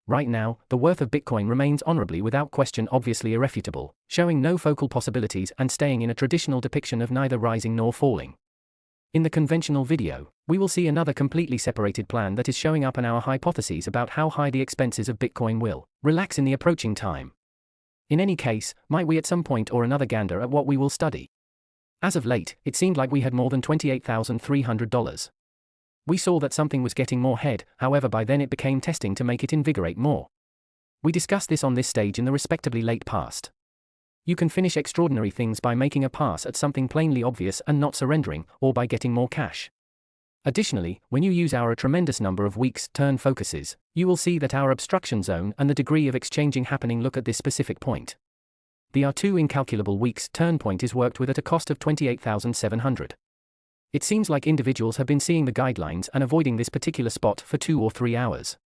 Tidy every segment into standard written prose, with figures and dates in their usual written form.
Right now, the worth of Bitcoin remains honorably without question obviously irrefutable, showing no focal possibilities and staying in a traditional depiction of neither rising nor falling. In the conventional video, we will see another completely separated plan that is showing up in our hypotheses about how high the expenses of Bitcoin will relax in the approaching time. In any case, might we at some point or another gander at what we will study? As of late, it seemed like we had more than $28,300. We saw that something was getting more head, however by then it became testing to make it invigorate more. We discussed this on this stage in the respectably late past. You can finish extraordinary things by making a pass at something plainly obvious and not surrendering, or by getting more cash. Additionally, when you use our tremendous number of weeks turn focuses, you will see that our obstruction zone and the degree of exchanging happening look at this specific point. The R2 incalculable weeks turn point is worked with at a cost of 28,700. It seems like individuals have been seeing the guidelines and avoiding this particular spot for 2 or 3 hours.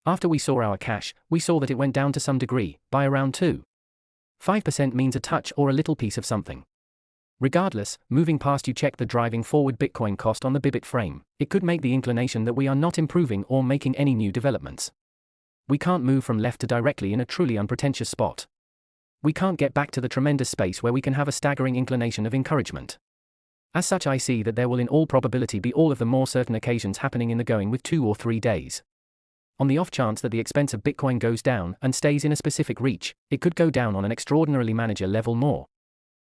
After we saw our cash, we saw that it went down to some degree, by around 2.5% means a touch or a little piece of something. Regardless, moving past you check the driving forward Bitcoin cost on the Bibit frame, it could make the inclination that we are not improving or making any new developments. We can't move from left to directly in a truly unpretentious spot. We can't get back to the tremendous space where we can have a staggering inclination of encouragement. As such, I see that there will in all probability be all of the more certain occasions happening in the going with 2 or 3 days. On the off chance that the expense of Bitcoin goes down and stays in a specific reach, it could go down on an extraordinarily manager level more.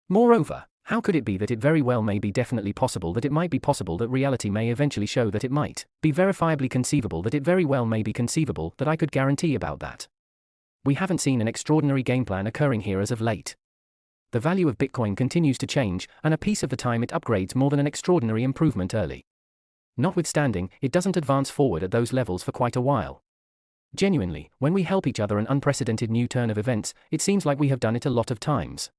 Moreover, how could it be that it very well may be definitely possible that it might be possible that reality may eventually show that it might be verifiably conceivable that it very well may be conceivable that I could guarantee about that? We haven't seen an extraordinary game plan occurring here as of late. The value of Bitcoin continues to change, and a piece of the time it upgrades more than an extraordinary improvement early. Notwithstanding, it doesn't advance forward at those levels for quite a while. Genuinely, when we help each other an unprecedented new turn of events, it seems like we have done it a lot of times.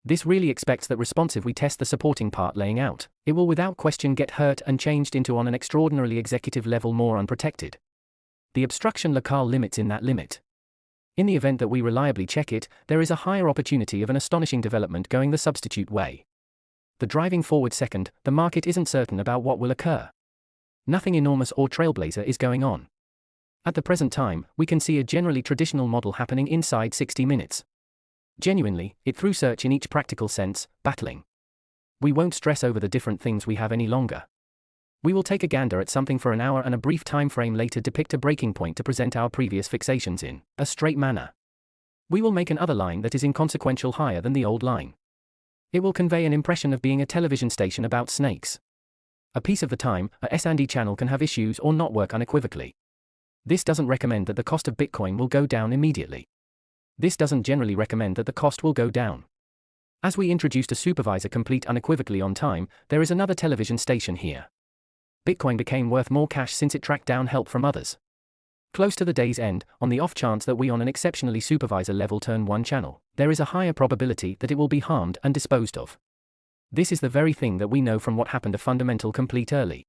This really expects that responsive we test the supporting part laying out, it will without question get hurt and changed into on an extraordinarily executive level more unprotected. The obstruction locale limits in that limit. In the event that we reliably check it, there is a higher opportunity of an astonishing development going the substitute way. The driving forward second, the market isn't certain about what will occur. Nothing enormous or trailblazer is going on. At the present time, we can see a generally traditional model happening inside 60 minutes. Genuinely, it through search in each practical sense, battling. We won't stress over the different things we have any longer. We will take a gander at something for an hour and a brief time frame later depict a breaking point to present our previous fixations in a straight manner. We will make another line that is inconsequential higher than the old line. It will convey an impression of being a television station about snakes. A piece of the time, a S&E channel can have issues or not work unequivocally. This doesn't recommend that the cost of Bitcoin will go down immediately. This doesn't generally recommend that the cost will go down. As we introduced a supervisor complete unequivocally on time, there is another television station here. Bitcoin became worth more cash since it tracked down help from others. Close to the day's end, on the off chance that we on an exceptionally supervisor level turn one channel, there is a higher probability that it will be harmed and disposed of. This is the very thing that we know from what happened a fundamental complete early.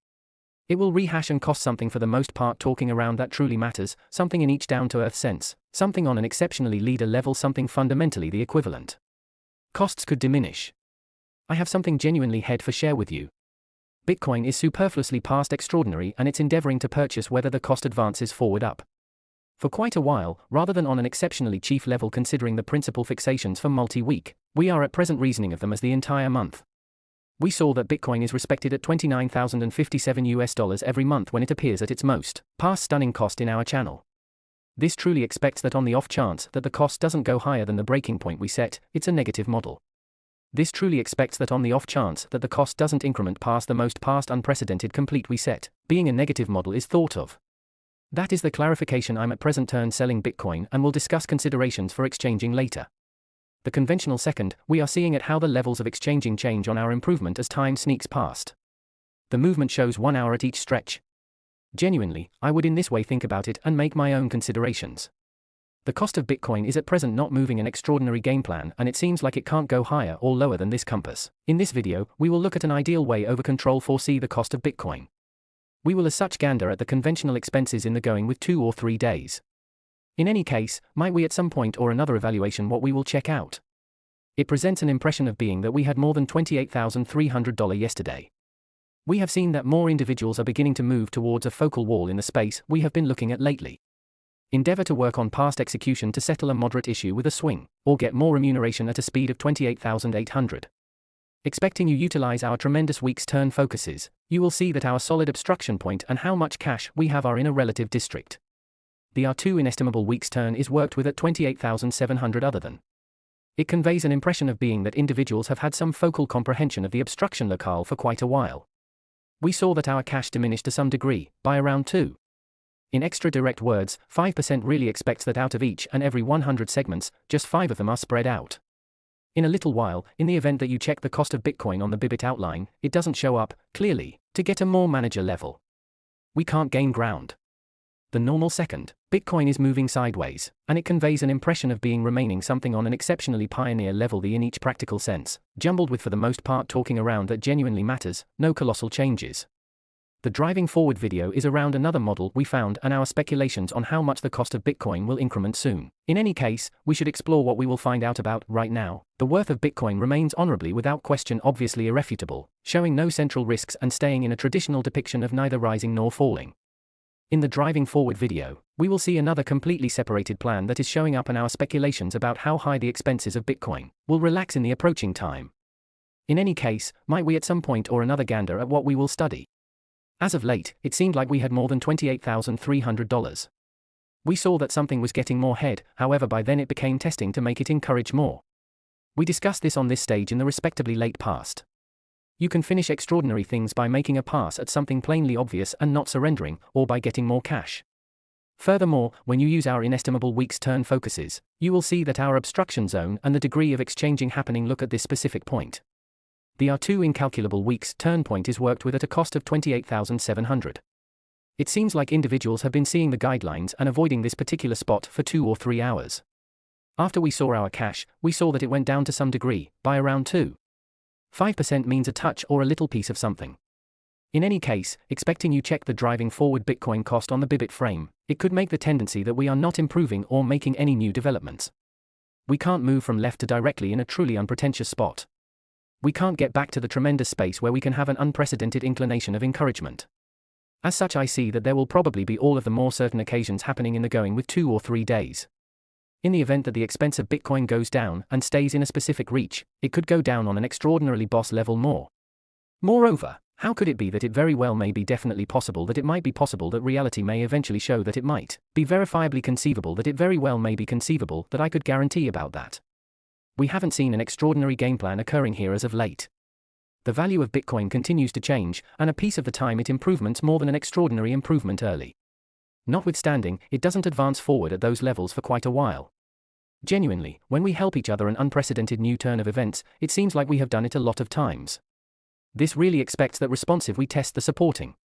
It will rehash and cost something for the most part talking around that truly matters, something in each down-to-earth sense, something on an exceptionally leader level, something fundamentally the equivalent. Costs could diminish. I have something genuinely head for share with you. Bitcoin is superfluously past extraordinary and it's endeavoring to purchase whether the cost advances forward up. For quite a while, rather than on an exceptionally chief level considering the principal fixations for multi-week, we are at present reasoning of them as the entire month. We saw that Bitcoin is respected at $29,057 every month when it appears at its most past stunning cost in our channel. This truly expects that on the off chance that the cost doesn't go higher than the breaking point we set, it's a negative model. This truly expects that on the off chance that the cost doesn't increment past the most past unprecedented complete we set, being a negative model is thought of. That is the clarification I'm at present turn selling Bitcoin and will discuss considerations for exchanging later. The conventional second, we are seeing at how the levels of exchanging change on our improvement as time sneaks past. The movement shows 1 hour at each stretch. Genuinely, I would in this way think about it and make my own considerations. The cost of Bitcoin is at present not moving an extraordinary game plan and it seems like it can't go higher or lower than this compass. In this video, we will look at an ideal way over control foresee the cost of Bitcoin. We will as such gander at the conventional expenses in the going with 2 or 3 days. In any case, might we at some point or another evaluation what we will check out? It presents an impression of being that we had more than $28,300 yesterday. We have seen that more individuals are beginning to move towards a focal wall in the space we have been looking at lately. Endeavor to work on past execution to settle a moderate issue with a swing, or get more remuneration at a speed of 28,800. Expecting you utilize our tremendous week's turn focuses, you will see that our solid obstruction point and how much cash we have are in a relative district. The R2 inestimable week's turn is worked with at 28,700 other than. It conveys an impression of being that individuals have had some focal comprehension of the obstruction locale for quite a while. We saw that our cash diminished to some degree, by around 2. In extra direct words, 5% really expects that out of each and every 100 segments, just 5 of them are spread out. In a little while, in the event that you check the cost of Bitcoin on the Bybit outline, it doesn't show up, clearly, to get a more manager level. We can't gain ground. The normal second, Bitcoin is moving sideways, and it conveys an impression of being remaining something on an exceptionally pioneer level in each practical sense, jumbled with for the most part talking around that genuinely matters, no colossal changes. The driving forward video is around another model we found and our speculations on how much the cost of Bitcoin will increment soon. In any case, we should explore what we will find out about right now. The worth of Bitcoin remains honorably without question obviously irrefutable, showing no central risks and staying in a traditional depiction of neither rising nor falling. In the driving forward video, we will see another completely separated plan that is showing up in our speculations about how high the expenses of Bitcoin will relax in the approaching time. In any case, might we at some point or another gander at what we will study? As of late, it seemed like we had more than $28,300. We saw that something was getting more head, however by then it became testing to make it encourage more. We discussed this on this stage in the respectably late past. You can finish extraordinary things by making a pass at something plainly obvious and not surrendering, or by getting more cash. Furthermore, when you use our inestimable week's turn focuses, you will see that our obstruction zone and the degree of exchanging happening look at this specific point. The R2 incalculable week's turn point is worked with at a cost of 28,700. It seems like individuals have been seeing the guidelines and avoiding this particular spot for 2 or 3 hours. After we saw our cash, we saw that it went down to some degree, by around 2. 5% means a touch or a little piece of something. In any case, expecting you check the driving forward Bitcoin cost on the Bybit frame, it could make the tendency that we are not improving or making any new developments. We can't move from left to directly in a truly unpretentious spot. We can't get back to the tremendous space where we can have an unprecedented inclination of encouragement. As such, I see that there will probably be all of the more certain occasions happening in the going with 2 or 3 days. In the event that the expense of Bitcoin goes down and stays in a specific reach, it could go down on an extraordinarily boss level more. Moreover, how could it be that it very well may be definitely possible that it might be possible that reality may eventually show that it might be verifiably conceivable that it very well may be conceivable that I could guarantee about that? We haven't seen an extraordinary game plan occurring here as of late. The value of Bitcoin continues to change, and a piece of the time it improvements more than an extraordinary improvement early. Notwithstanding, it doesn't advance forward at those levels for quite a while. Genuinely, when we help each other an unprecedented new turn of events, it seems like we have done it a lot of times. This really expects that responsive we test the supporting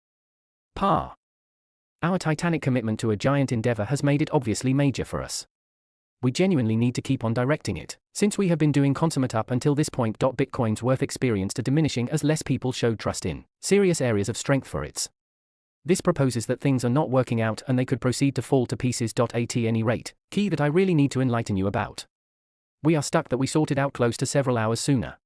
par. Our titanic commitment to a giant endeavor has made it obviously major for us. We genuinely need to keep on directing it, since we have been doing consummate up until this point. Bitcoin's worth experienced a diminishing as less people showed trust in serious areas of strength for its. This proposes that things are not working out and they could proceed to fall to pieces. At any rate, key that I really need to enlighten you about. We are stuck that we sorted out close to several hours sooner.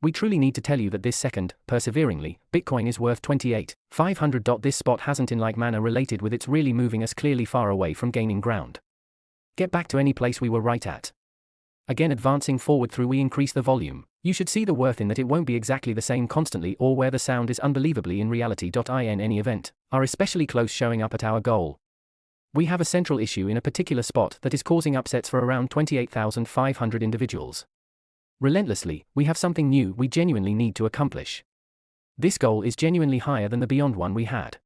We truly need to tell you that this second, perseveringly, Bitcoin is worth 28,500. This spot hasn't in like manner related with its really moving us clearly far away from gaining ground. Get back to any place we were right at. Again advancing forward through we increase the volume, you should see the worth in that it won't be exactly the same constantly or where the sound is unbelievably in reality. In any event, are especially close showing up at our goal. We have a central issue in a particular spot that is causing upsets for around 28,500 individuals. Relentlessly, we have something new we genuinely need to accomplish. This goal is genuinely higher than the beyond one we had.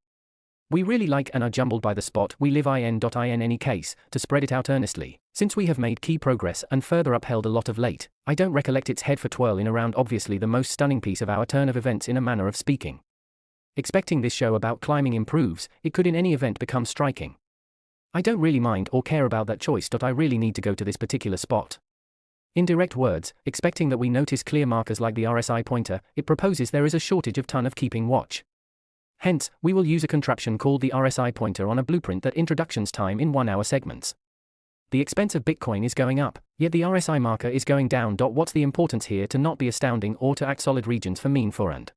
We really like and are jumbled by the spot we live in. In any case, to spread it out earnestly, since we have made key progress and further upheld a lot of late, I don't recollect its head for twirl in around obviously the most stunning piece of our turn of events in a manner of speaking. Expecting this show about climbing improves, it could in any event become striking. I don't really mind or care about that choice. I really need to go to this particular spot. In direct words, expecting that we notice clear markers like the RSI pointer, it proposes there is a shortage of ton of keeping watch. Hence, we will use a contraption called the RSI pointer on a blueprint that introductions time in 1-hour segments. The expense of Bitcoin is going up, yet the RSI marker is going down. What's the importance here to not be astounding or to act solid regions for mean forehand?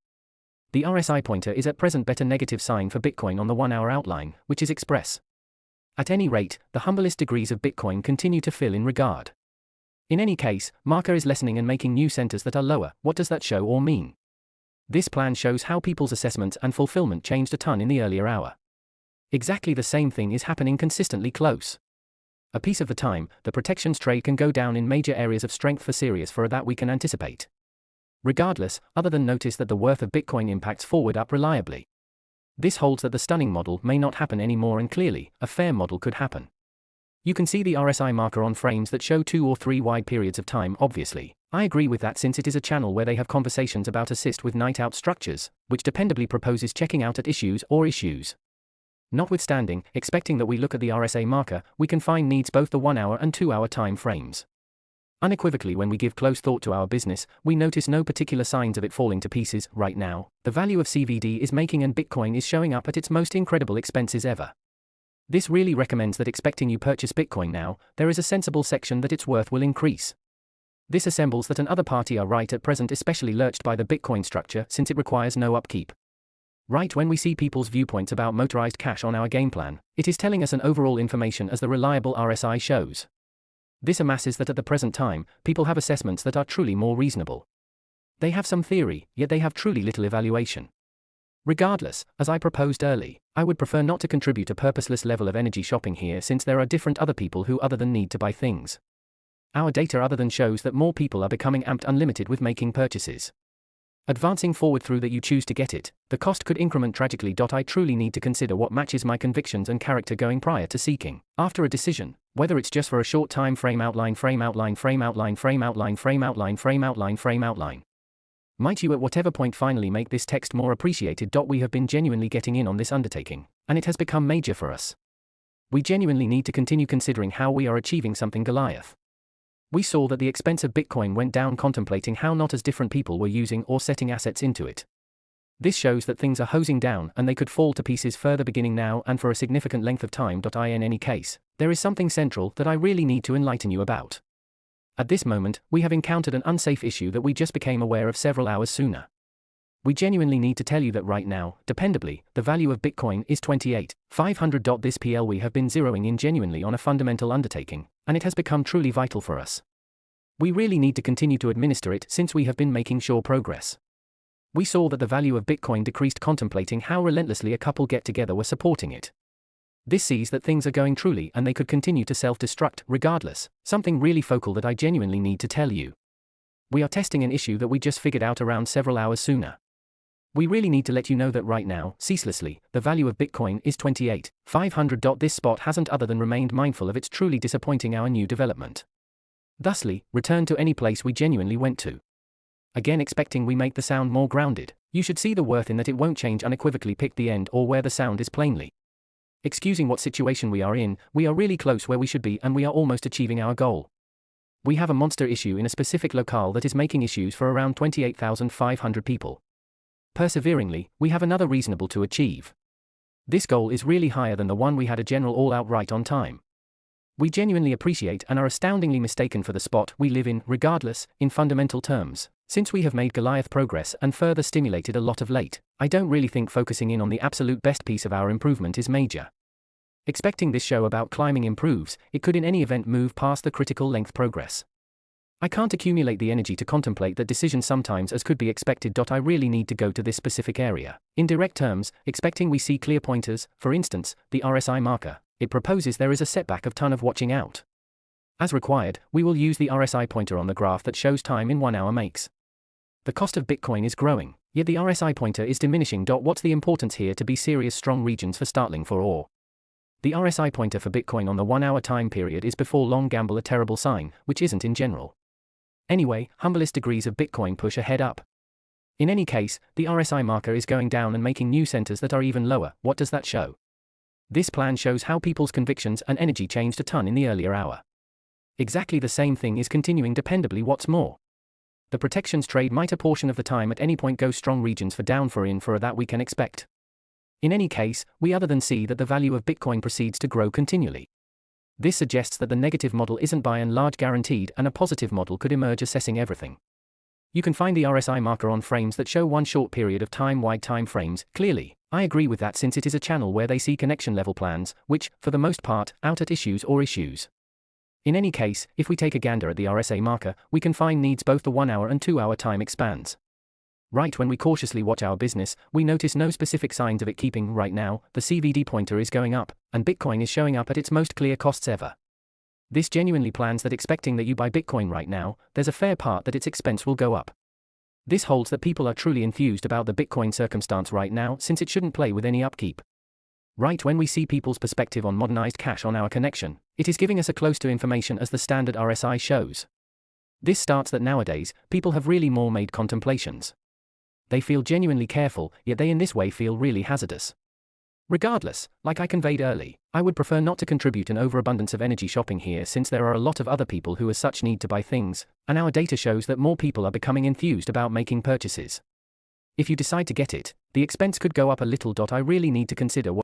The RSI pointer is at present better negative sign for Bitcoin on the 1-hour outline, which is express. At any rate, the humblest degrees of Bitcoin continue to fill in regard. In any case, marker is lessening and making new centers that are lower. What does that show or mean? This plan shows how people's assessments and fulfillment changed a ton in the earlier hour. Exactly the same thing is happening consistently close. A piece of the time, the protections trade can go down in major areas of strength for serious for that we can anticipate. Regardless, other than notice that the worth of Bitcoin impacts forward up reliably. This holds that the stunning model may not happen anymore, and clearly, a fair model could happen. You can see the RSI marker on frames that show 2 or 3 wide periods of time. Obviously, I agree with that, since it is a channel where they have conversations about assist with night out structures, which dependably proposes checking out at issues or issues. Notwithstanding, expecting that we look at the RSA marker, we can find needs both the 1 hour and 2 hour time frames. Unequivocally, when we give close thought to our business, we notice no particular signs of it falling to pieces. Right now, the value of CVD is making and Bitcoin is showing up at its most incredible expenses ever. This really recommends that expecting you purchase Bitcoin now, there is a sensible section that its worth will increase. This assembles that another party are right at present, especially lurched by the Bitcoin structure, since it requires no upkeep. Right when we see people's viewpoints about motorized cash on our game plan, it is telling us an overall information as the reliable RSI shows. This amasses that at the present time, people have assessments that are truly more reasonable. They have some theory, yet they have truly little evaluation. Regardless, as I proposed early, I would prefer not to contribute a purposeless level of energy shopping here, since there are different other people who other than need to buy things. Our data other than shows that more people are becoming amped unlimited with making purchases. Advancing forward through that you choose to get it, the cost could increment tragically. I truly need to consider what matches my convictions and character going prior to seeking, after a decision, whether it's just for a short time frame outline. Might you at whatever point finally make this text more appreciated. We have been genuinely getting in on this undertaking, and it has become major for us. We genuinely need to continue considering how we are achieving something Goliath. We saw that the expense of Bitcoin went down, contemplating how not as different people were using or setting assets into it. This shows that things are hosing down and they could fall to pieces further beginning now and for a significant length of time. In any case, there is something central that I really need to enlighten you about. At this moment, we have encountered an unsafe issue that we just became aware of several hours sooner. We genuinely need to tell you that right now, dependably, the value of Bitcoin is 28,500. This PL we have been zeroing in genuinely on a fundamental undertaking, and it has become truly vital for us. We really need to continue to administer it since we have been making sure progress. We saw that the value of Bitcoin decreased, contemplating how relentlessly a couple get together were supporting it. This sees that things are going truly and they could continue to self-destruct regardless, something really focal that I genuinely need to tell you. We are testing an issue that we just figured out around several hours sooner. We really need to let you know that right now, ceaselessly, the value of Bitcoin is 28,500. This spot hasn't other than remained mindful of its truly disappointing our new development. Thusly, return to any place we genuinely went to. Again, expecting we make the sound more grounded, you should see the worth in that it won't change unequivocally. Pick the end or where the sound is plainly. Excusing what situation we are in, we are really close where we should be and we are almost achieving our goal. We have a monster issue in a specific locale that is making issues for around 28,500 people. Perseveringly, we have another reasonable to achieve. This goal is really higher than the one we had a general all-out right on time. We genuinely appreciate and are astoundingly mistaken for the spot we live in, regardless, in fundamental terms, since we have made Goliath progress and further stimulated a lot of late. I don't really think focusing in on the absolute best piece of our improvement is major. Expecting this show about climbing improves, it could in any event move past the critical length progress. I can't accumulate the energy to contemplate that decision sometimes as could be expected. I really need to go to this specific area. In direct terms, expecting we see clear pointers, for instance, the RSI marker, it proposes there is a setback of ton of watching out. As required, we will use the RSI pointer on the graph that shows time in 1 hour makes. The cost of Bitcoin is growing, yet the RSI pointer is diminishing. What's the importance here to be serious strong regions for startling for ore? The RSI pointer for Bitcoin on the 1 hour time period is before long gamble a terrible sign, which isn't in general. Anyway, humblest degrees of Bitcoin push ahead up. In any case, the RSI marker is going down and making new centers that are even lower. What does that show? This plan shows how people's convictions and energy changed a ton in the earlier hour. Exactly the same thing is continuing dependably. What's more, the protections trade might a portion of the time at any point go strong regions for down for in for a that we can expect. In any case, we other than see that the value of Bitcoin proceeds to grow continually. This suggests that the negative model isn't by and large guaranteed and a positive model could emerge assessing everything. You can find the RSI marker on frames that show one short period of time wide time frames, clearly. I agree with that since it is a channel where they see connection level plans, which, for the most part, out at issues or issues. In any case, if we take a gander at the RSA marker, we can find needs both the 1 hour and 2 hour time expands. Right when we cautiously watch our business, we notice no specific signs of it keeping. Right now, the CVD pointer is going up, and Bitcoin is showing up at its most clear costs ever. This genuinely plans that expecting that you buy Bitcoin right now, there's a fair part that its expense will go up. This holds that people are truly enthused about the Bitcoin circumstance right now since it shouldn't play with any upkeep. Right when we see people's perspective on modernized cash on our connection, it is giving us a close to information as the standard RSI shows. This starts that nowadays, people have really more made contemplations. They feel genuinely careful, yet they in this way feel really hazardous. Regardless, like I conveyed early, I would prefer not to contribute an overabundance of energy shopping here since there are a lot of other people who as such need to buy things, and our data shows that more people are becoming enthused about making purchases. If you decide to get it, the expense could go up a little. I really need to consider what